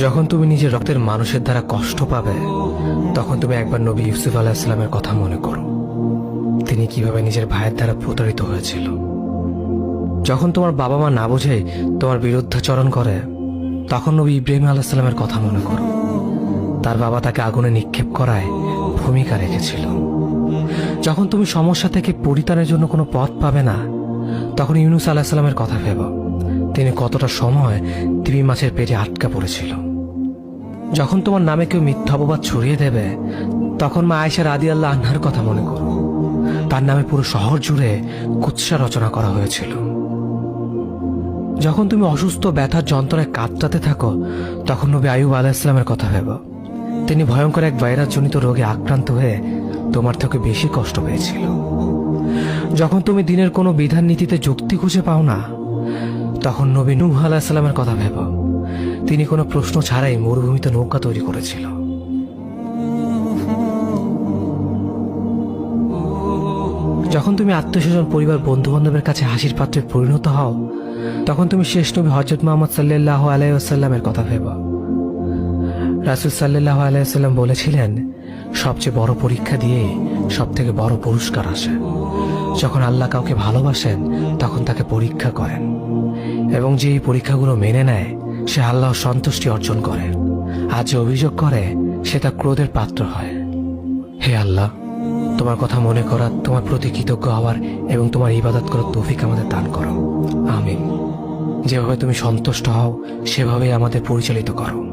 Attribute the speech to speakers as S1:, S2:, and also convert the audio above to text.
S1: যখন তুমি নিজের রক্তের মানুষের দ্বারা কষ্ট পাবে, তখন তুমি একবার নবী ইউসুফ আলাইহিস সালামের কথা মনে করো। তিনি কিভাবে নিজের ভাইয়ের দ্বারা প্রতারিত হয়েছিল। যখন তোমার বাবা মা না বুঝেই তোমার বিরুদ্ধাচরণ করে, তখন নবী ইব্রাহিম আলাইহিস সালামের কথা মনে করো। তার বাবা তাকে আগুনে নিক্ষেপ করায় ভূমিকা রেখেছিল। যখন তুমি সমস্যা থেকে পরিত্রাণের জন্য কোনো পথ পাবে না, তখন ইউনুস আলাইহিস সালামের কথা ভেবো। তিনি কতটা সময় তিমি মাছের পেটে আটকা পড়েছিল। যখন তোমার নামে কেউ মিথ্যা অপবাদ ছড়িয়ে দেবে, তখন মা আয়েশা রাদিয়াল্লাহু আনহার কথা মনে করো। তার নামে পুরো শহর জুড়ে কুৎসা রচনা করা হয়েছিল। যখন তুমি অসুস্থ ব্যথার যন্ত্রণায় কাতরাতে থাকো, তখন নবী আইয়ুব আলাইহিস সালামের কথা ভেবো। তিনি ভয়ঙ্কর এক ভাইরাসজনিত রোগে আক্রান্ত হয়ে তোমার থেকে বেশি কষ্ট পেয়েছিল। যখন তুমি দিনের কোনো বিধান নীতিতে যুক্তি খুঁজে পাও না, তখন নবী নূহ আলাইহিস সালামের কথা ভেবো। তিনি কোনো প্রশ্ন ছাড়াই মরুভূমিতে নৌকা তৈরি করেছিল। যখন তুমি আত্মীয়স্বজন, পরিবার, বন্ধু বান্ধবের কাছে হাসির পাত্রে পরিণত হও, তখন তুমি শেষ নবী হযরত মুহাম্মদ সাল্লাল্লাহু আলাইহি ওয়াসাল্লামের কথা ভেবো। রাসূল সাল্লাল্লাহু আলাইহি ওয়াসাল্লাম বলেছিলেন, সবচেয়ে বড় পরীক্ষা দিয়ে সবথেকে বড় পুরস্কার আসে। যখন আল্লাহ কাউকে ভালোবাসেন, তখন তাকে পরীক্ষা করেন, এবং যে এই পরীক্ষাগুলো মেনে নেয়, সে আল্লাহর সন্তুষ্টি অর্জন করে। আর যে অভিযোগ করে, সে তার ক্রোধের পাত্র হয়। হে আল্লাহ, তোমার কথা মনে করা, তোমার প্রতি কৃতজ্ঞ হওয়ার এবং তোমার ইবাদত করার তৌফিক আমাদের দান করো। আমিন। যেভাবে তুমি সন্তুষ্ট হও, সেভাবেই আমাদের পরিচালিত করো।